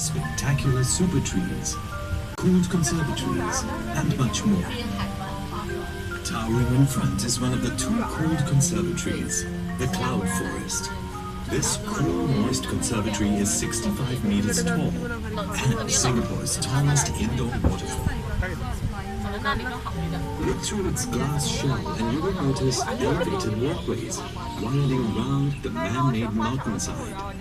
spectacular super trees, cooled conservatories, and much more. Towering in front is one of the two cooled conservatories, the Cloud Forest. This cool, moist conservatory is 65 meters tall and Singapore's tallest indoor waterfall. Look through its glass shell and you will notice elevated walkways winding round the man-made mountainside.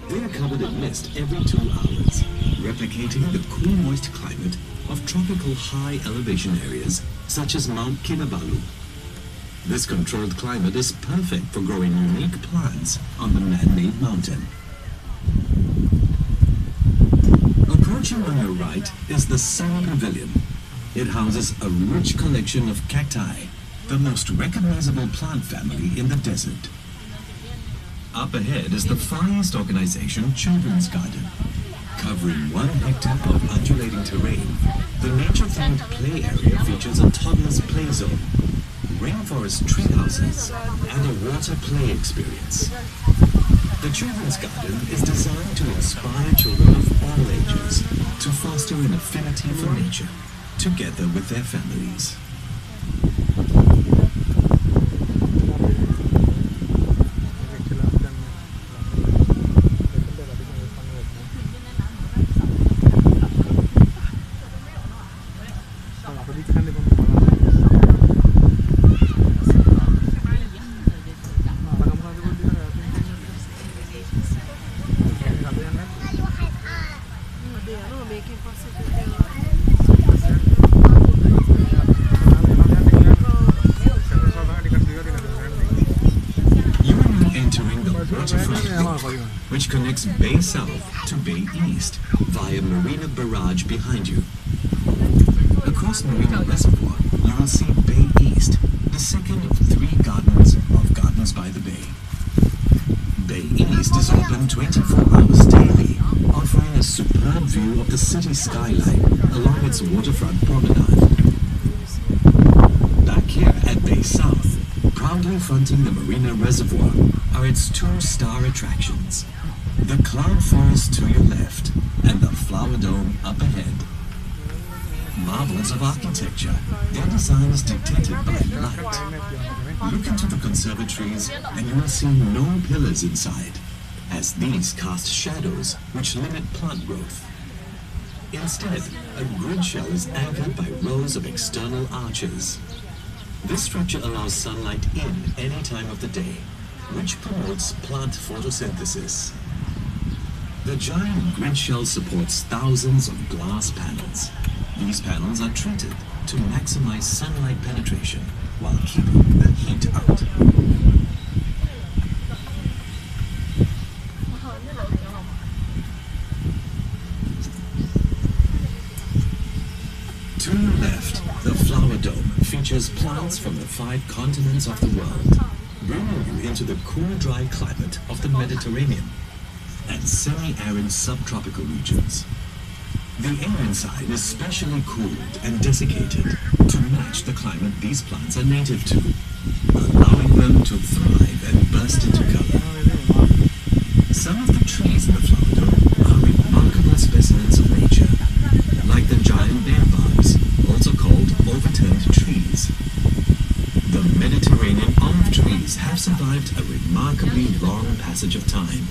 They are covered in mist every 2 hours, replicating the cool, moist climate of tropical high elevation areas such as Mount Kinabalu. This controlled climate is perfect for growing unique plants on the man-made mountain. Approaching on your right is the Sun Pavilion. It houses a rich collection of cacti, the most recognizable plant family in the desert. Up ahead is the Far East Organization Children's Garden. Covering 1 hectare of undulating terrain, the nature-themed play area features a toddler's play zone, rainforest tree houses, and a water play experience. The Children's Garden is designed to inspire children of all ages to foster an affinity for nature, together with their families. Which connects Bay South to Bay East via Marina Barrage behind you. Across Marina Reservoir, you will see Bay East, the second of 3 gardens of Gardens by the Bay. Bay East is open 24 hours daily, offering a superb view of the city skyline along its waterfront promenade. Back here at Bay South, proudly fronting the Marina Reservoir, are its 2-star attractions, the Cloud Forest to your left and the Flower Dome up ahead. Marvels of architecture, their design is dictated by light. Look into the conservatories and you will see no pillars inside, as these cast shadows which limit plant growth. Instead, a grid shell is anchored by rows of external arches. This structure allows sunlight in any time of the day, which promotes plant photosynthesis. The giant grid shell supports thousands of glass panels. These panels are treated to maximize sunlight penetration while keeping the heat out. To your left, the Flower Dome features plants from the 5 continents of the world, bringing you into the cool, dry climate of the Mediterranean and semi-arid subtropical regions. The air inside is specially cooled and desiccated to match the climate these plants are native to, allowing them to thrive and burst into color. Some of the trees in the Flower Dome are remarkable specimens of nature, like the giant bear barbs, also called overturned trees. The Mediterranean olive trees have survived a remarkably long passage of time.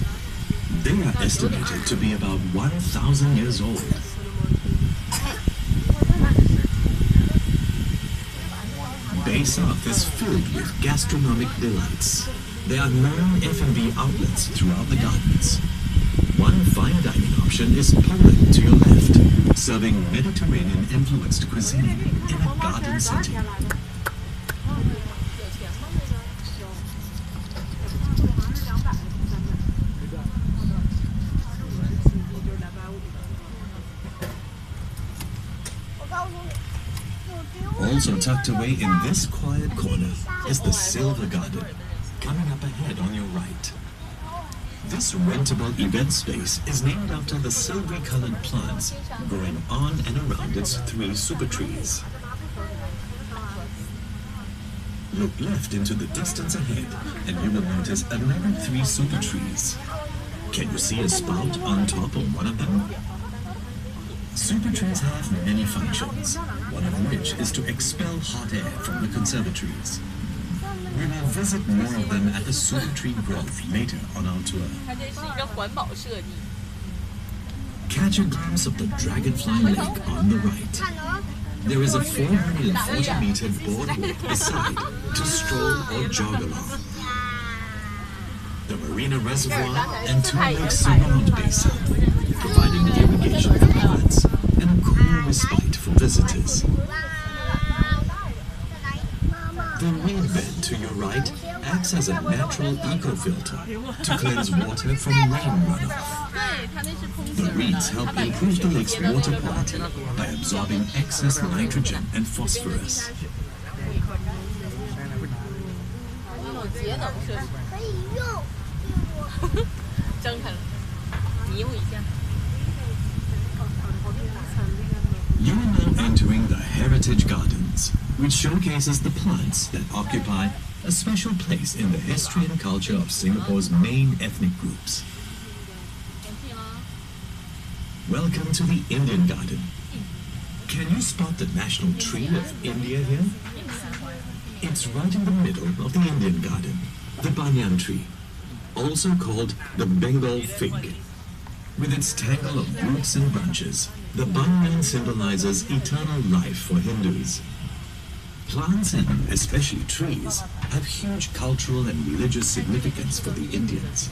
They are estimated to be about 1,000 years old. Bay South is filled with gastronomic delights. There are 9 F&B outlets throughout the gardens. One fine dining option is Poland to your left, serving Mediterranean-influenced cuisine in a garden setting. Also tucked away in this quiet corner is the Silver Garden, coming up ahead on your right. This rentable event space is named after the silvery-colored plants growing on and around its 3 super trees. Look left into the distance ahead and you will notice another 3 super trees. Can you see a spout on top of one of them? Super trees have many functions, one of which is to expel hot air from the conservatories. We will visit more of them at the Super Tree Grove later on our tour. Catch a glimpse of the Dragonfly Lake on the right. There is a 440-meter boardwalk beside to stroll or jog along. The Marina Reservoir and 2 lakes surround Bay South, providing irrigation for plants and a cool respite for visitors. The reed bed to your right acts as a natural eco-filter to cleanse water from rain runoff. The reeds help improve the lake's water quality by absorbing excess nitrogen and phosphorus. You are now entering the Heritage Gardens, which showcases the plants that occupy a special place in the history and culture of Singapore's main ethnic groups. Welcome to the Indian Garden. Can you spot the national tree of India here? It's right in the middle of the Indian Garden, the banyan tree, also called the Bengal fig. With its tangle of roots and branches, the banyan symbolizes eternal life for Hindus. Plants, and especially trees, have huge cultural and religious significance for the Indians.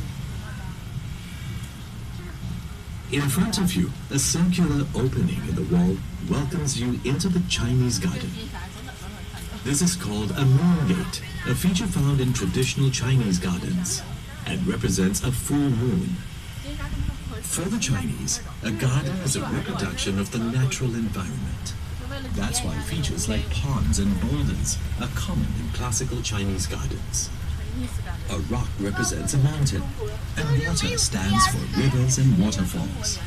In front of you, a circular opening in the wall welcomes you into the Chinese garden. This is called a moon gate, a feature found in traditional Chinese gardens, and represents a full moon. For the Chinese, a garden is a reproduction of the natural environment. That's why features like ponds and boulders are common in classical Chinese gardens. A rock represents a mountain, and water stands for rivers and waterfalls.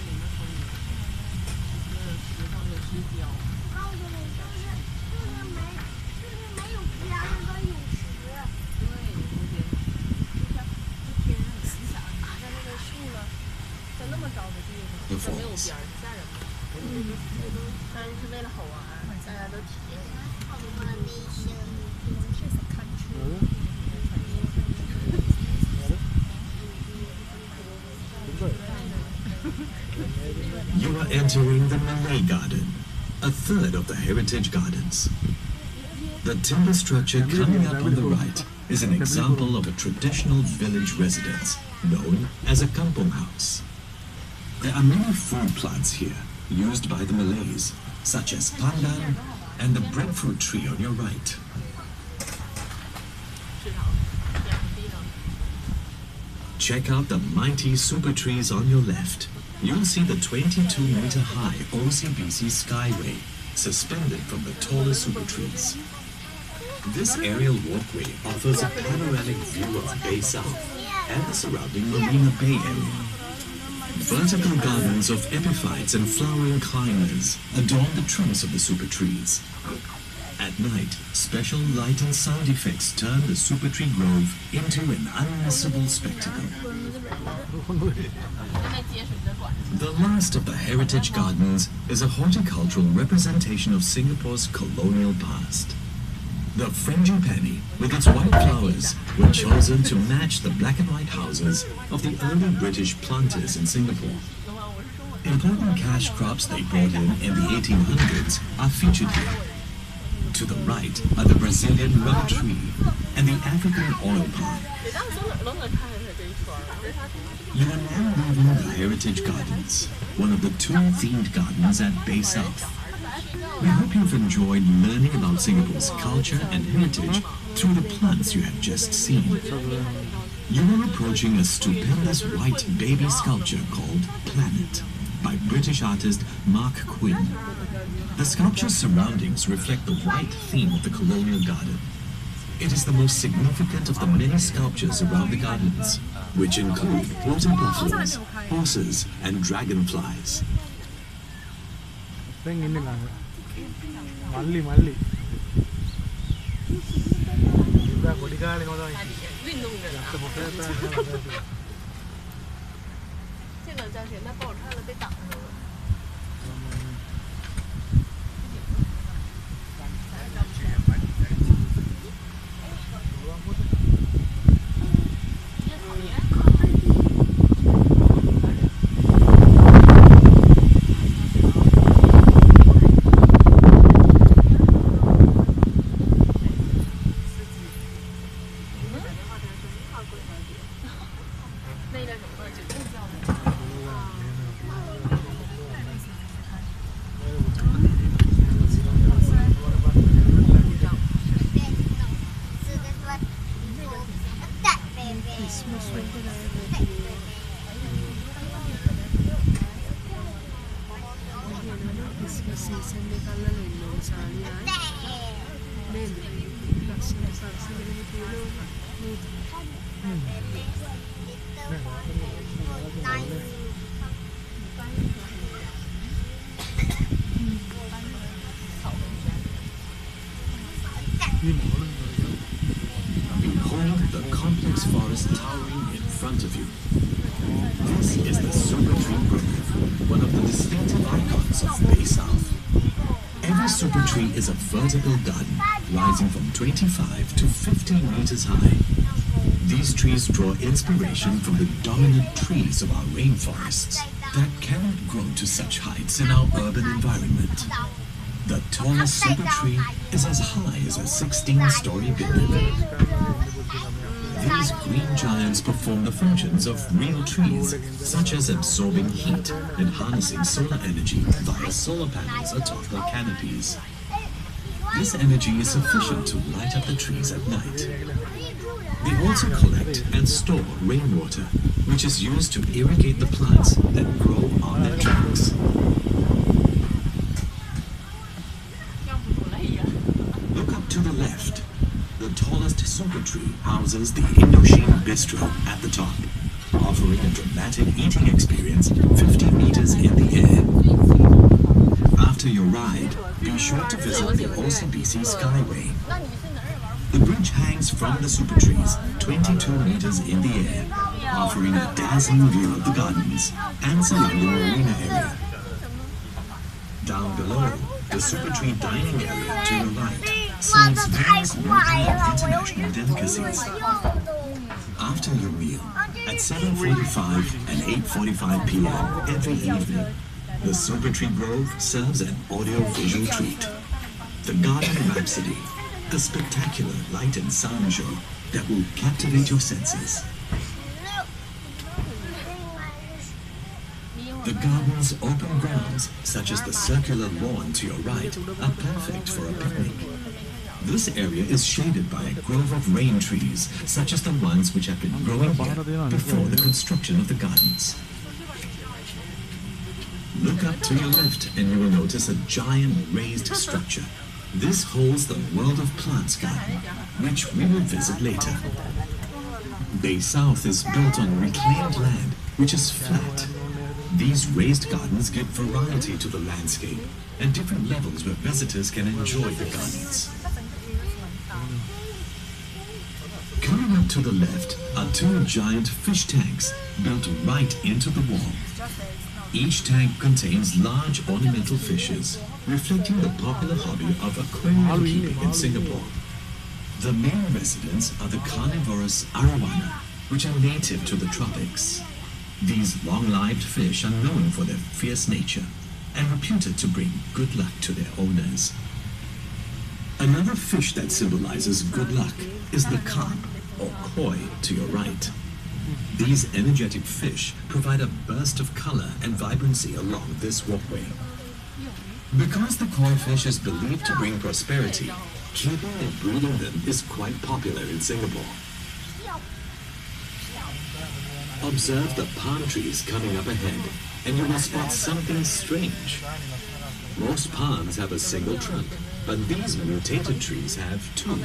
The falls. You are entering the Malay Garden, a third of the Heritage Gardens. The timber structure coming up on the right is an example of a traditional village residence known as a kampong house. There are many food plants here used by the Malays, such as pandan and the breadfruit tree on your right. Check out the mighty super trees on your left. You'll see the 22-meter-high OCBC Skyway suspended from the tallest super trees. This aerial walkway offers a panoramic view of Bay South and the surrounding Marina Bay area. Vertical gardens of epiphytes and flowering climbers adorn the trunks of the super trees. At night, special light and sound effects turn the Super Tree Grove into an unmissable spectacle. The last of the Heritage Gardens is a horticultural representation of Singapore's colonial past. The frangipani, with its white flowers, were chosen to match the black and white houses of the early British planters in Singapore. Important cash crops they brought in the 1800s are featured here. To the right are the Brazilian rum tree and the African oil palm. You are now leaving the Heritage Gardens, one of the 2 themed gardens at Bay South. We hope you've enjoyed learning about Singapore's culture and heritage through the plants you have just seen. You are approaching a stupendous white baby sculpture called Planet by British artist Mark Quinn. The sculpture's surroundings reflect the white theme of the colonial garden. It is the most significant of the many sculptures around the gardens, which include water buffaloes, horses, and dragonflies. seasonne kalleleno saania bene laksina saksina pilo Behold the complex forest towering in front of you. This is the super tree grove, one of the distinctive icons of Bay South. Every super tree is a vertical garden rising from 25 to 50 meters high. These trees draw inspiration from the dominant trees of our rainforests that cannot grow to such heights in our urban environment. The tallest super tree is as high as a 16-story building. These green giants perform the functions of real trees, such as absorbing heat and harnessing solar energy via solar panels atop their canopies. This energy is sufficient to light up the trees at night. They also collect and store rainwater, which is used to irrigate the plants that grow on their trunks. Look up to the left. The tallest super tree houses the Indochine Bistro at the top, offering a dramatic eating experience 50 meters in the air. After your ride, be sure to visit the OCBC Skyway. The bridge hangs from the super trees 22 meters in the air, offering a dazzling view of the gardens and surrounding marina area. Down below, the super tree dining area to your right serves various local and international delicacies. After your meal, at 7:45 and 8:45 p.m. every evening, the Super Tree Grove serves an audio-visual treat. The Garden Rhapsody, a spectacular light and sound show that will captivate your senses. The garden's open grounds, such as the circular lawn to your right, are perfect for a picnic. This area is shaded by a grove of rain trees, such as the ones which have been growing here before the construction of the gardens. Look up to your left and you will notice a giant raised structure. This holds the World of Plants garden, which we will visit later. Bay South is built on reclaimed land, which is flat. These raised gardens give variety to the landscape and different levels where visitors can enjoy the gardens. Coming up to the left are two giant fish tanks built right into the wall. Each tank contains large ornamental fishes, reflecting the popular hobby of aquarium keeping in Singapore. The main residents are the carnivorous arowana, which are native to the tropics. These long-lived fish are known for their fierce nature and reputed to bring good luck to their owners. Another fish that symbolizes good luck is the carp, or koi, to your right. These energetic fish provide a burst of color and vibrancy along this walkway. Because the koi fish is believed to bring prosperity, keeping and breeding them is quite popular in Singapore. Observe the palm trees coming up ahead, and you will spot something strange. Most palms have a single trunk, but these mutated trees have 2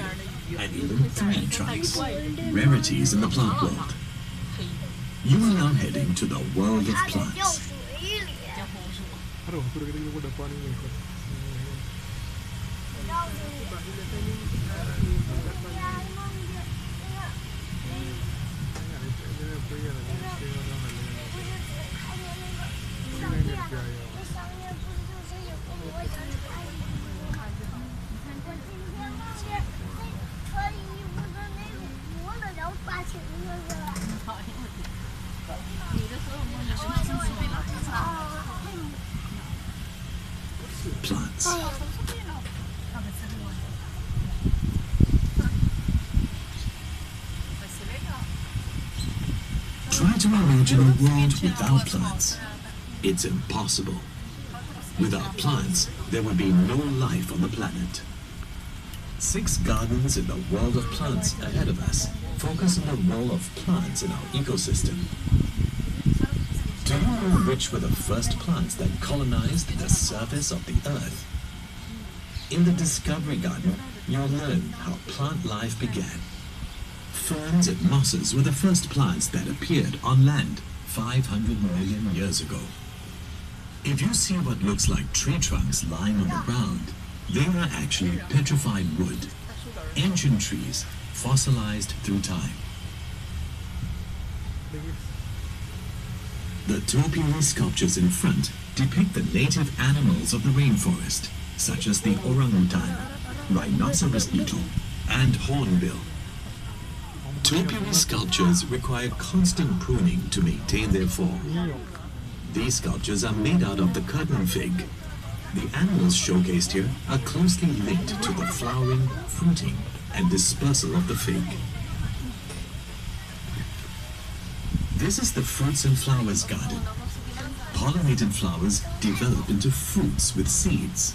and even 3 trunks, rarities in the plant world. You are now heading to the world of plants. Plants. Try to imagine a world without plants. It's impossible. Without plants, there would be no life on the planet. 6 gardens in the world of plants ahead of us focus on the role of plants in our ecosystem. Do you know which were the first plants that colonized the surface of the Earth? In the Discovery Garden, you'll learn how plant life began. Ferns and mosses were the first plants that appeared on land 500 million years ago. If you see what looks like tree trunks lying on the ground, they are actually petrified wood, ancient trees fossilized through time. The topiary sculptures in front depict the native animals of the rainforest, such as the orangutan, rhinoceros beetle, and hornbill. Topiary sculptures require constant pruning to maintain their form. These sculptures are made out of the curtain fig. The animals showcased here are closely linked to the flowering, fruiting, and dispersal of the fig. This is the Fruits and Flowers Garden. Pollinated flowers develop into fruits with seeds.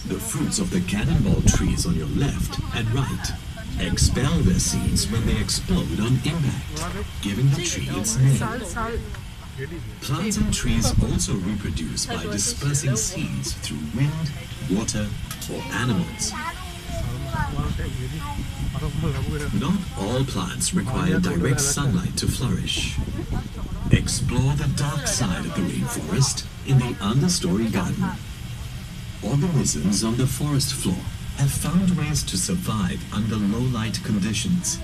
The fruits of the cannonball trees on your left and right expel their seeds when they explode on impact, giving the tree its name. Plants and trees also reproduce by dispersing seeds through wind, water, or animals. Not all plants require direct sunlight to flourish. Explore the dark side of the rainforest in the understory garden. Organisms on the forest floor have found ways to survive under low-light conditions.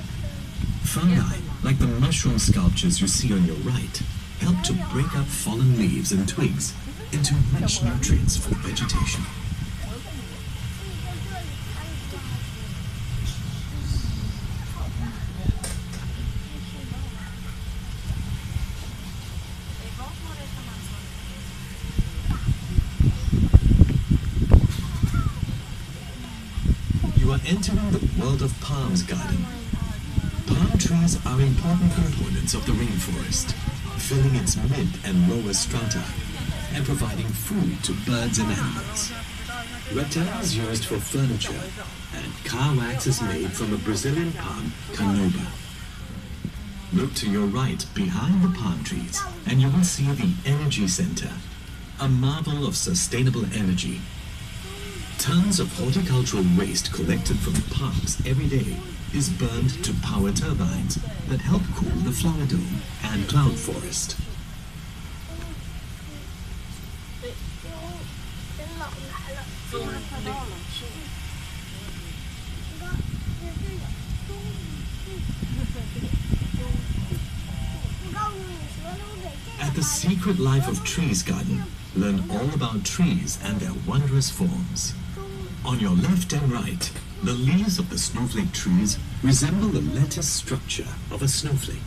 Fungi, like the mushroom sculptures you see on your right, help to break up fallen leaves and twigs into rich nutrients for vegetation. You are entering the world of palms garden. Palm trees are important components of the rainforest, filling its mid and lower strata and providing food to birds and animals. Rattan is used for furniture and car wax is made from a Brazilian palm, canoba. Look to your right behind the palm trees and you will see the Energy Center, a marvel of sustainable energy. Tons of horticultural waste collected from palms every day is burned to power turbines that help cool the flower dome and cloud forest. At the Secret Life of Trees Garden, learn all about trees and their wondrous forms. On your left and right, the leaves of the snowflake trees resemble the lattice structure of a snowflake.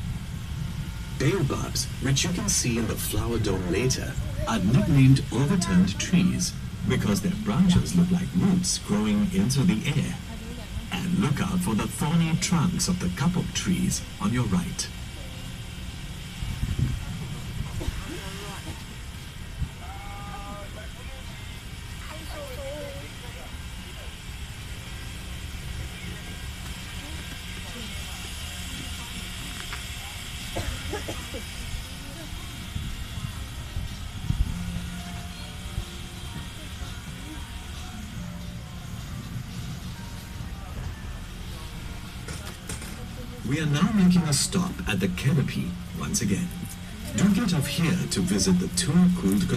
Baobabs, which you can see in the flower dome later, are nicknamed overturned trees because their branches look like roots growing into the air. And look out for the thorny trunks of the kapok trees on your right. We are now making a stop at the canopy once again. Do get off here to visit the tour-cooled